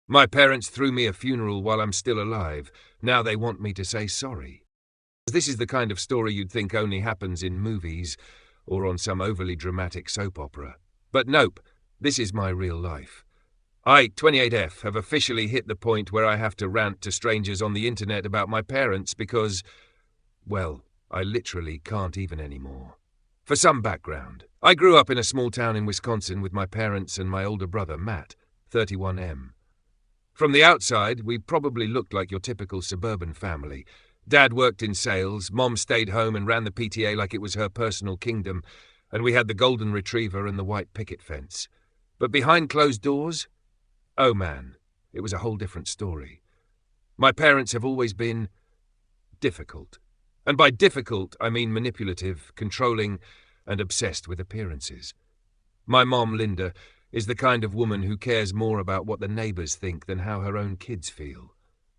My parents threw me a funeral while I'm still alive. Now they want me to say sorry. This is the kind of story you'd think only happens in movies or on some overly dramatic soap opera. But nope, this is my real life. I, 28F, have officially hit the point where I have to rant to strangers on the internet about my parents because, well, I literally can't even anymore. For some background, I grew up in a small town in Wisconsin with my parents and my older brother, Matt, 31M. From the outside, we probably looked like your typical suburban family. Dad worked in sales, Mom stayed home and ran the PTA like it was her personal kingdom, and we had the golden retriever and the white picket fence. But behind closed doors, oh man, it was a whole different story. My parents have always been difficult. And by difficult, I mean manipulative, controlling, and obsessed with appearances. My mom, Linda, is the kind of woman who cares more about what the neighbors think than how her own kids feel.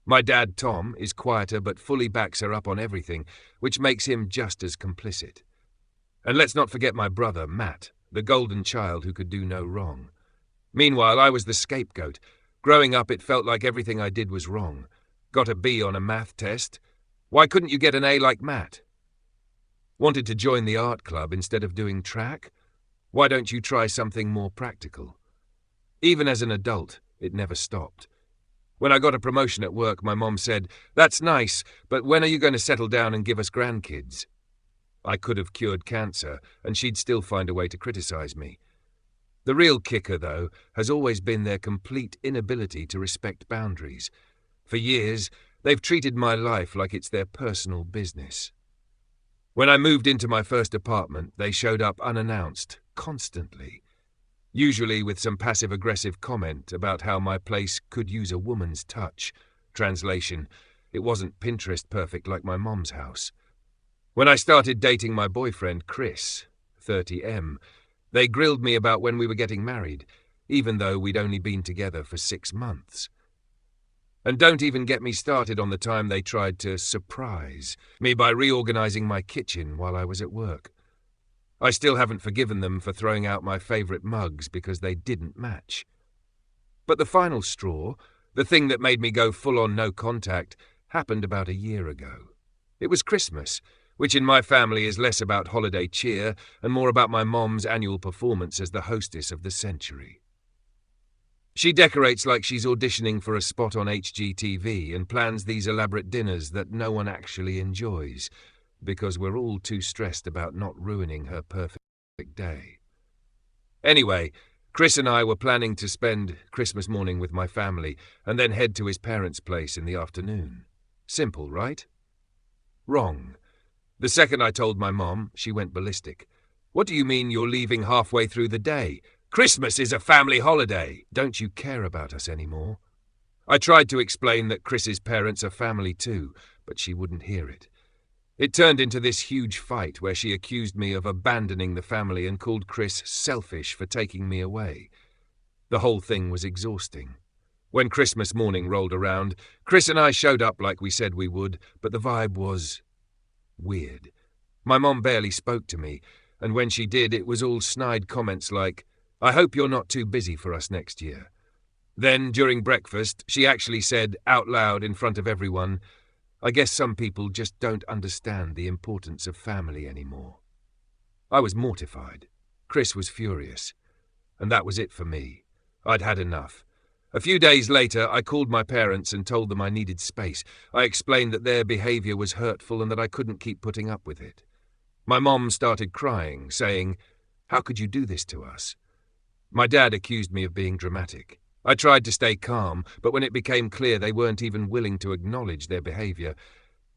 My dad, Tom, is quieter but fully backs her up on everything, which makes him just as complicit. And let's not forget my brother, Matt, the golden child who could do no wrong. Meanwhile, I was the scapegoat. Growing up, it felt like everything I did was wrong. Got a B on a math test? Why couldn't you get an A like Matt? Wanted to join the art club instead of doing track? Why don't you try something more practical? Even as an adult, it never stopped. When I got a promotion at work, my mom said, "That's nice, but when are you going to settle down and give us grandkids?" I could have cured cancer, and she'd still find a way to criticize me. The real kicker, though, has always been their complete inability to respect boundaries. For years, they've treated my life like it's their personal business. When I moved into my first apartment, they showed up unannounced, constantly. Usually with some passive-aggressive comment about how my place could use a woman's touch. Translation, it wasn't Pinterest perfect like my mom's house. When I started dating my boyfriend, Chris, 30M, they grilled me about when we were getting married, even though we'd only been together for 6 months. And don't even get me started on the time they tried to surprise me by reorganizing my kitchen while I was at work. I still haven't forgiven them for throwing out my favorite mugs because they didn't match. But the final straw, the thing that made me go full-on no contact, happened about a year ago. It was Christmas, which in my family is less about holiday cheer and more about my mom's annual performance as the hostess of the century. She decorates like she's auditioning for a spot on HGTV and plans these elaborate dinners that no one actually enjoys, because we're all too stressed about not ruining her perfect day. Anyway, Chris and I were planning to spend Christmas morning with my family and then head to his parents' place in the afternoon. Simple, right? Wrong. The second I told my mom, she went ballistic. "What do you mean you're leaving halfway through the day? Christmas is a family holiday. Don't you care about us anymore?" I tried to explain that Chris's parents are family too, but she wouldn't hear it. It turned into this huge fight where she accused me of abandoning the family and called Chris selfish for taking me away. The whole thing was exhausting. When Christmas morning rolled around, Chris and I showed up like we said we would, but the vibe was weird. My mom barely spoke to me, and when she did, it was all snide comments like, "I hope you're not too busy for us next year." Then, during breakfast, she actually said, out loud in front of everyone, "I guess some people just don't understand the importance of family anymore." I was mortified. Chris was furious. And that was it for me. I'd had enough. A few days later, I called my parents and told them I needed space. I explained that their behavior was hurtful and that I couldn't keep putting up with it. My mom started crying, saying, "How could you do this to us?" My dad accused me of being dramatic. I tried to stay calm, but when it became clear they weren't even willing to acknowledge their behavior,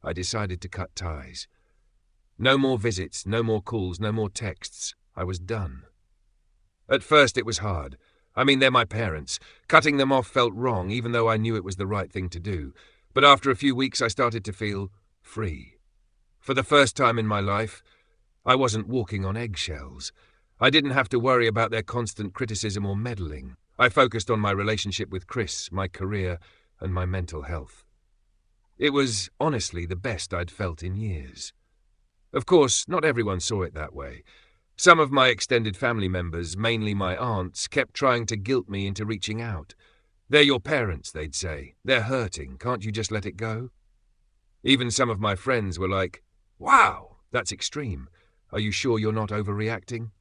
I decided to cut ties. No more visits, no more calls, no more texts. I was done. At first it was hard. I mean, they're my parents. Cutting them off felt wrong, even though I knew it was the right thing to do. But after a few weeks I started to feel free. For the first time in my life, I wasn't walking on eggshells. I didn't have to worry about their constant criticism or meddling. I focused on my relationship with Chris, my career, and my mental health. It was, honestly, the best I'd felt in years. Of course, not everyone saw it that way. Some of my extended family members, mainly my aunts, kept trying to guilt me into reaching out. "They're your parents," they'd say. "They're hurting. Can't you just let it go?" Even some of my friends were like, "Wow, that's extreme. Are you sure you're not overreacting?"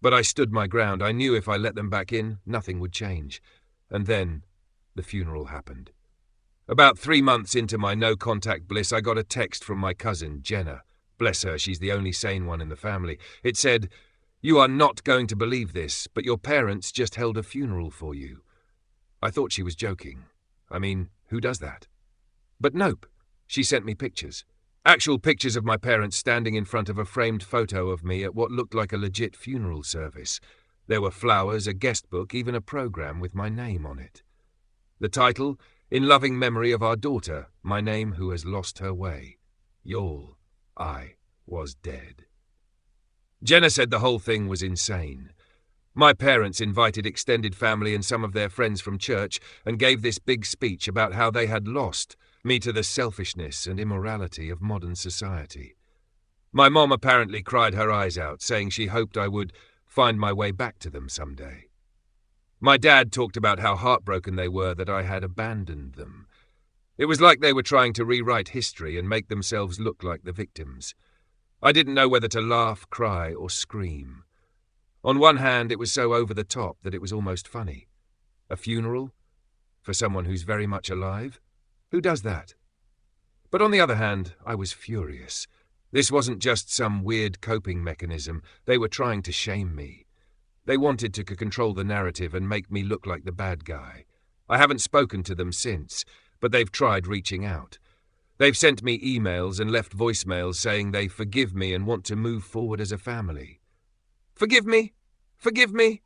But I stood my ground. I knew if I let them back in, nothing would change. And then the funeral happened. About 3 months into my no-contact bliss, I got a text from my cousin, Jenna. Bless her, she's the only sane one in the family. It said, "You are not going to believe this, but your parents just held a funeral for you." I thought she was joking. I mean, who does that? But nope. She sent me pictures. Actual pictures of my parents standing in front of a framed photo of me at what looked like a legit funeral service. There were flowers, a guest book, even a program with my name on it. The title, "In loving memory of our daughter, my name who has lost her way. Y'all, I was dead." Jenna said the whole thing was insane. My parents invited extended family and some of their friends from church and gave this big speech about how they had lost me to the selfishness and immorality of modern society. My mom apparently cried her eyes out, saying she hoped I would find my way back to them someday. My dad talked about how heartbroken they were that I had abandoned them. It was like they were trying to rewrite history and make themselves look like the victims. I didn't know whether to laugh, cry, or scream. On one hand, it was so over the top that it was almost funny. A funeral? For someone who's very much alive? Who does that? But on the other hand, I was furious. This wasn't just some weird coping mechanism. They were trying to shame me. They wanted to control the narrative and make me look like the bad guy. I haven't spoken to them since, but they've tried reaching out. They've sent me emails and left voicemails saying they forgive me and want to move forward as a family. Forgive me? Forgive me?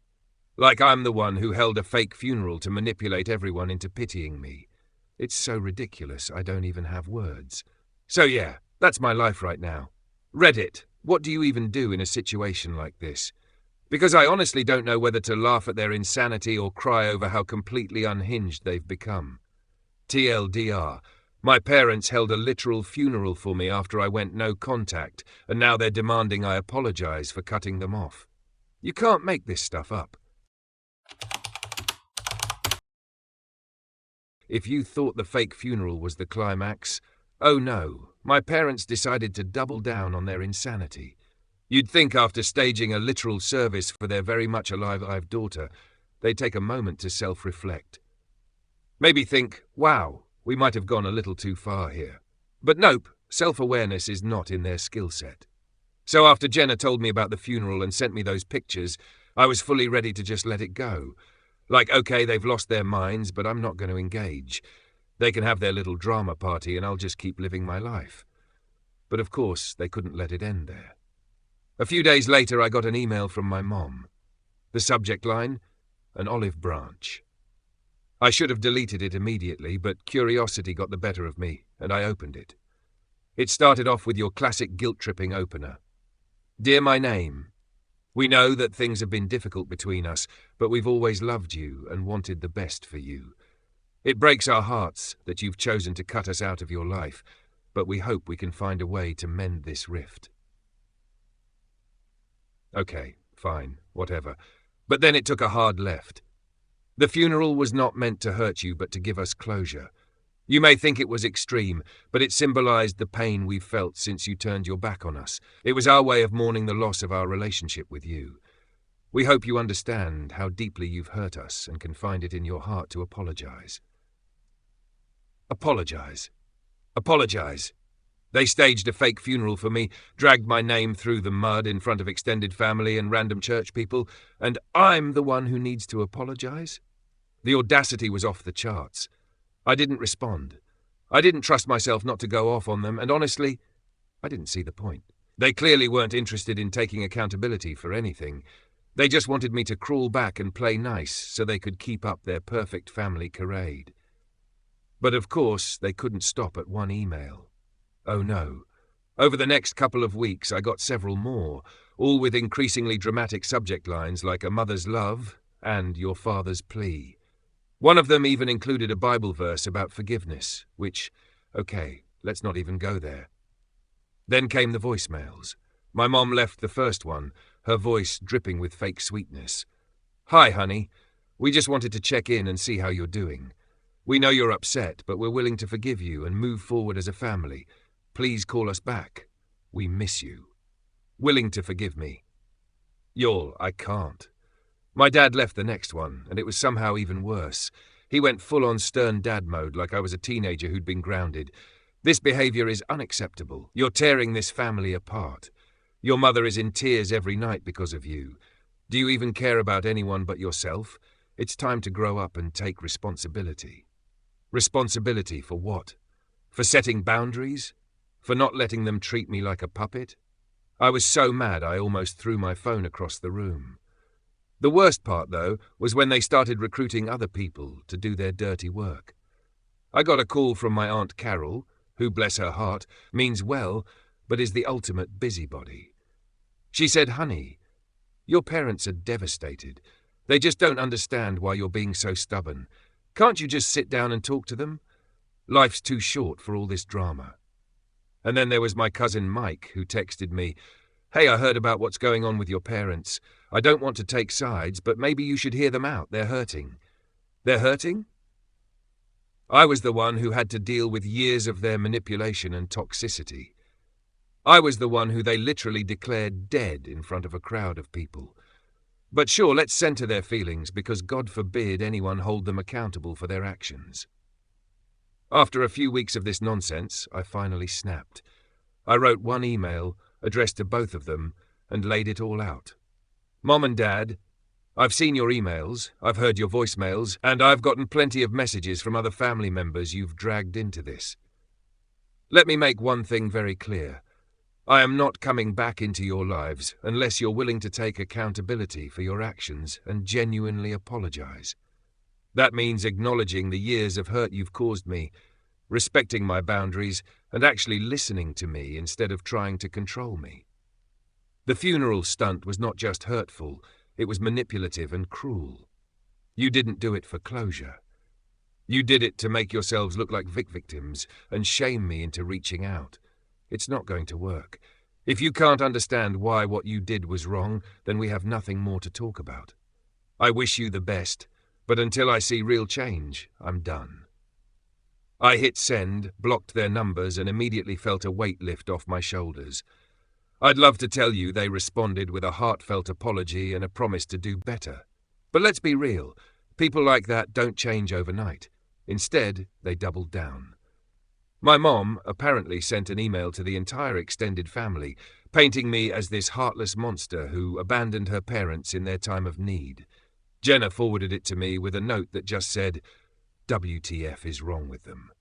Like I'm the one who held a fake funeral to manipulate everyone into pitying me. It's so ridiculous, I don't even have words. So yeah, that's my life right now. Reddit, what do you even do in a situation like this? Because I honestly don't know whether to laugh at their insanity or cry over how completely unhinged they've become. TLDR, my parents held a literal funeral for me after I went no contact, and now they're demanding I apologize for cutting them off. You can't make this stuff up. If you thought the fake funeral was the climax, oh no, my parents decided to double down on their insanity. You'd think after staging a literal service for their very much alive daughter, they'd take a moment to self-reflect. Maybe think, wow, we might have gone a little too far here. But nope, self-awareness is not in their skill set. So after Jenna told me about the funeral and sent me those pictures, I was fully ready to just let it go. Like, okay, they've lost their minds, but I'm not going to engage. They can have their little drama party and I'll just keep living my life. But of course, they couldn't let it end there. A few days later, I got an email from my mom. The subject line, an olive branch. I should have deleted it immediately, but curiosity got the better of me, and I opened it. It started off with your classic guilt-tripping opener. Dear my name, we know that things have been difficult between us, but we've always loved you and wanted the best for you. It breaks our hearts that you've chosen to cut us out of your life, but we hope we can find a way to mend this rift. Okay, fine, whatever. But then it took a hard left. The funeral was not meant to hurt you, but to give us closure. You may think it was extreme, but it symbolized the pain we've felt since you turned your back on us. It was our way of mourning the loss of our relationship with you. We hope you understand how deeply you've hurt us and can find it in your heart to apologize. Apologize. Apologize. They staged a fake funeral for me, dragged my name through the mud in front of extended family and random church people, and I'm the one who needs to apologize? The audacity was off the charts. I didn't respond. I didn't trust myself not to go off on them, and honestly, I didn't see the point. They clearly weren't interested in taking accountability for anything. They just wanted me to crawl back and play nice so they could keep up their perfect family charade. But of course, they couldn't stop at one email. Oh no. Over the next couple of weeks, I got several more, all with increasingly dramatic subject lines like a mother's love and your father's plea. One of them even included a Bible verse about forgiveness, which, okay, let's not even go there. Then came the voicemails. My mom left the first one, her voice dripping with fake sweetness. Hi, honey. We just wanted to check in and see how you're doing. We know you're upset, but we're willing to forgive you and move forward as a family. Please call us back. We miss you. Willing to forgive me. Y'all, I can't. My dad left the next one, and it was somehow even worse. He went full-on stern dad mode like I was a teenager who'd been grounded. This behavior is unacceptable. You're tearing this family apart. Your mother is in tears every night because of you. Do you even care about anyone but yourself? It's time to grow up and take responsibility. Responsibility for what? For setting boundaries? For not letting them treat me like a puppet? I was so mad I almost threw my phone across the room. The worst part, though, was when they started recruiting other people to do their dirty work. I got a call from my Aunt Carol, who, bless her heart, means well, but is the ultimate busybody. She said, "Honey, your parents are devastated. They just don't understand why you're being so stubborn. Can't you just sit down and talk to them? Life's too short for all this drama." And then there was my cousin Mike, who texted me, "Hey, I heard about what's going on with your parents. I don't want to take sides, but maybe you should hear them out. They're hurting." They're hurting? I was the one who had to deal with years of their manipulation and toxicity. I was the one who they literally declared dead in front of a crowd of people. But sure, let's center their feelings, because God forbid anyone hold them accountable for their actions. After a few weeks of this nonsense, I finally snapped. I wrote one email, addressed to both of them, and laid it all out. "Mom and Dad, I've seen your emails, I've heard your voicemails, and I've gotten plenty of messages from other family members you've dragged into this. Let me make one thing very clear. I am not coming back into your lives unless you're willing to take accountability for your actions and genuinely apologize. That means acknowledging the years of hurt you've caused me, respecting my boundaries, and actually listening to me instead of trying to control me. The funeral stunt was not just hurtful, it was manipulative and cruel. You didn't do it for closure. You did it to make yourselves look like victims and shame me into reaching out. It's not going to work. If you can't understand why what you did was wrong, then we have nothing more to talk about. I wish you the best, but until I see real change, I'm done." I hit send, blocked their numbers, and immediately felt a weight lift off my shoulders. I'd love to tell you they responded with a heartfelt apology and a promise to do better. But let's be real, people like that don't change overnight. Instead, they doubled down. My mom apparently sent an email to the entire extended family, painting me as this heartless monster who abandoned her parents in their time of need. Jenna forwarded it to me with a note that just said, "WTF is wrong with them."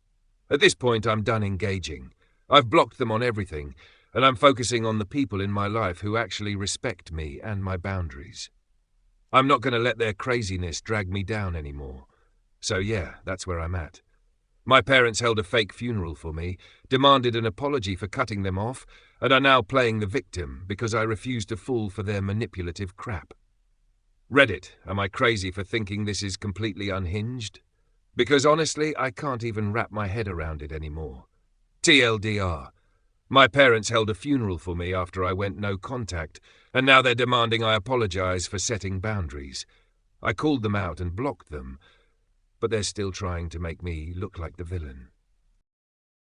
At this point, I'm done engaging. I've blocked them on everything, and I'm focusing on the people in my life who actually respect me and my boundaries. I'm not going to let their craziness drag me down anymore. So yeah, that's where I'm at. My parents held a fake funeral for me, demanded an apology for cutting them off, and are now playing the victim because I refuse to fall for their manipulative crap. Reddit, am I crazy for thinking this is completely unhinged? Because honestly, I can't even wrap my head around it anymore. TLDR. My parents held a funeral for me after I went no contact, and now they're demanding I apologize for setting boundaries. I called them out and blocked them, but they're still trying to make me look like the villain.